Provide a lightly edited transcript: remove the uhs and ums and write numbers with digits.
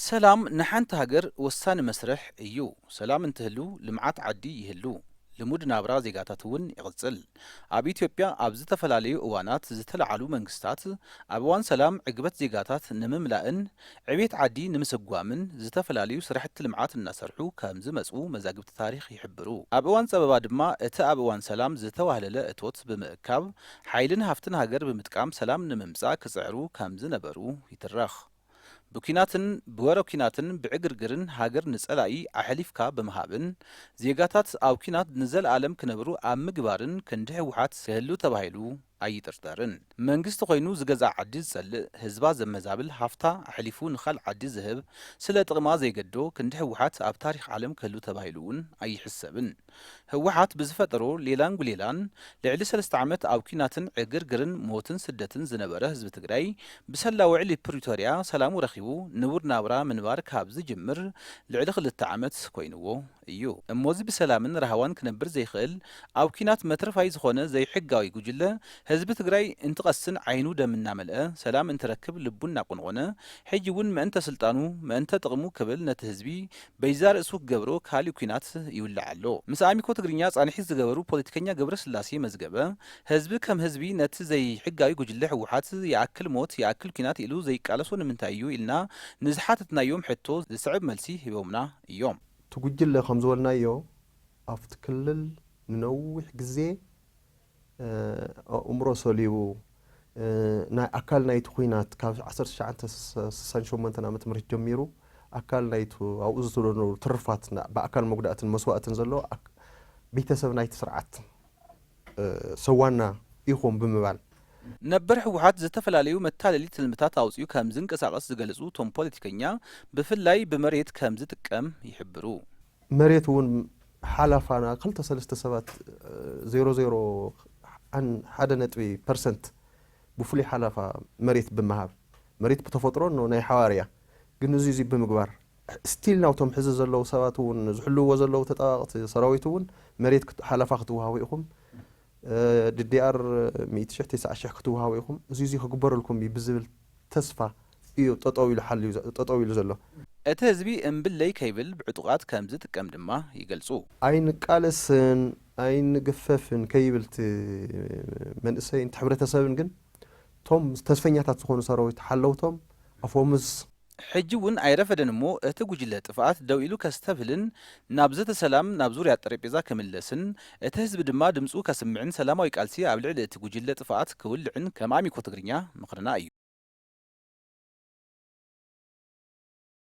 ሰላም ንሓንቲ ሃገር ወሳኒ መስርሕ እዩ። ሰላም እንትህሉ ልምዓት ዓዲ ይህሉ ልሙድ ናብራ ዜጋታት እውን ይቕጽል። ኣብ ኢትዮጵያ ኣብ ዝተፈላለዩ እዋናት ዝተለዓሉ መንግስታት ኣብ እዋን ሰላም ዕግበት ዜጋታት ንምምላእን ዕብየት ዓዲ ንምስጓምን ዝተፈላለዩ ስራሕቲ ልምዓት እናሰርሑ ከም ዝመጹ መዛግብቲ ታሪኽ ይሕብሩ። ኣብ እዋን ጸበባ ድማ እቲ ኣብ እዋን ሰላም ዝተዋህለለ እቶት ብምእካብ ሓይልን ሃፍትን ሃገር ብምጥቃም ሰላም ንምምጻእ ክጽዕሩ ከም ዝነበሩ ይትረኽ። ብኩናትን ብወረ ኩናትን ብዕግርግርን ሃገር ንጸላኢ ኣሕሊፍካ ብምሃብን ዜጋታት ኣብ ኩናት ንዘለኣለም ክነብሩ ኣብ ምግባርን ክንዲ ህወሓት ክህሉ ተባሂሉ ኣይጥርጠርን። መንግስቲ ኮይኑ ዝገዛእ ዓዲ ዝጸልእ ህዝባ ዘመዛብል ሃፍታ ኣሕሊፉ ንኻልእ ዓዲ ዝህብ ስለ ጥቕማ ዘይገዶ ክንዲ ህወሓት ኣብ ታሪክ ዓለም ክህሉ ተባሂሉ እውን ኣይሕሰብን። ህወሓት ብዝፈጠሮ ሌላን ጉሌላን ልዕሊ 3 ዓመት ኣብ ኩናትን ዕግርግርን ሞትን ስደትን ዝነበረ ህዝቢ ትግራይ ብሰላ ውዕሊ ፕሪቶርያ ሰላሙ ረኺቡ ንቡር ናብራ ምንባር ካብ ዝጅምር ልዕሊ 2 ዓመት ኮይንዎ እዩ። እሞዚ ብሰላምን ረሃዋን ክነብር ዘይኽእል ኣብ ኩናት መትረፋይ ዝኾነ ዘይሕጋዊ ጉጅለ ህዝቢ ትግራይ እንትቐስን ዓይኑ ደም እናመልአ ሰላም እንትረክብ ልቡ እናቆንቆነ ሕጂ እውን መእንተ ስልጣኑ መእንተ ጥቕሙ ክብል ነቲ ህዝቢ በይዛ ርእሱ ክገብሮ ካሊእ ኩናት ይውላዕ ኣሎ። ምስ ኣሚኮ ትግርኛ ጻንሒት ዝገበሩ ፖለቲከኛ ገብረ ስላሴ መዝገበ ህዝቢ ከም ህዝቢ ነቲ ዘይሕጋዊ ጉጅለ ህወሓት ይኣክል ሞት ይኣክል ኩናት ኢሉ ዘይቃለሶ ንምንታይ እዩ ኢልና ንዝሓተትናዮም ሕቶ ዝስዕብ መልሲ ሂቦምና እዮም። ትጉጅለ ከም ዝበልናዮ ኣብቲ ክልል ንነዊሕ ግዜ እምሮ ሰሊቡ ናይ ኣካል ናይቲ ኩናት ካብ 1968 ዓመተ ምህረት ጀሚሩ ኣካል ናይቱ ኣብኡ ዝተደነሩ ትርፋት ብኣካል መጉዳእትን መስዋእትን ዘሎ ቤተሰብ ናይቲ ስርዓት ሰዋና ኢኹም ብምባል ነበር ህወሓት ዝተፈላለዩ መታለሊ ትልምታት ኣውፅኡ ከም ዝንቀሳቐስ ዝገልጹ ቶም ፖለቲከኛ ብፍላይ ብመሬት ከም ዝጥቀም ይሕብሩ። መሬት እውን ሓላፋና 2-3 ሰባት 0.1% ብፍሉይ ሓላፋ መሬት ብምሃብ መሬት ብተፈጥሮ ናይ ሓዋርያ ግን እዚ ብምግባር ስቲል ናውቶም ሕዚ ዘለዉ ሰባት እውን ዝሕልውዎ ዘለዉ ተጣባቕቲ ሰራዊት እውን መሬት ሓላፋ ክትውሃቡ ኢኹም DDR 190 ክትውሃቡ ኢኹም እዚ ክግበረልኩም ብዝብል ተስፋ እዩ ጠጠው ኢሉ ዘሎ። እቲ ህዝቢ እምብለይ ከይብል ብዕጡቃት ከም ዝጥቀም ድማ ይገልጹ። ኣይንቃለስን ኣይንግፈፍን ከይብልቲ መንእሰይን ሕብረተሰብን ግን ቶም ተስፈኛታት ዝኾኑ ሰራዊት ሓለውቶም ኣፎምስ ሕጂ እውን ኣይረፈደን እሞ እቲ ጉጅለ ጥፍኣት ደው ኢሉ ከስተብህልን ናብ ዘተ ሰላም ናብ ዙርያ ጠረጴዛ ክምለስን እቲ ህዝቢ ድማ ድምፁ ከስምዕን ሰላማዊ ቃልሲ ኣብ ልዕሊ እቲ ጉጅለ ጥፍኣት ክውልዕን ከም ኣሚኮ ትግርኛ ምኽርና እዩ።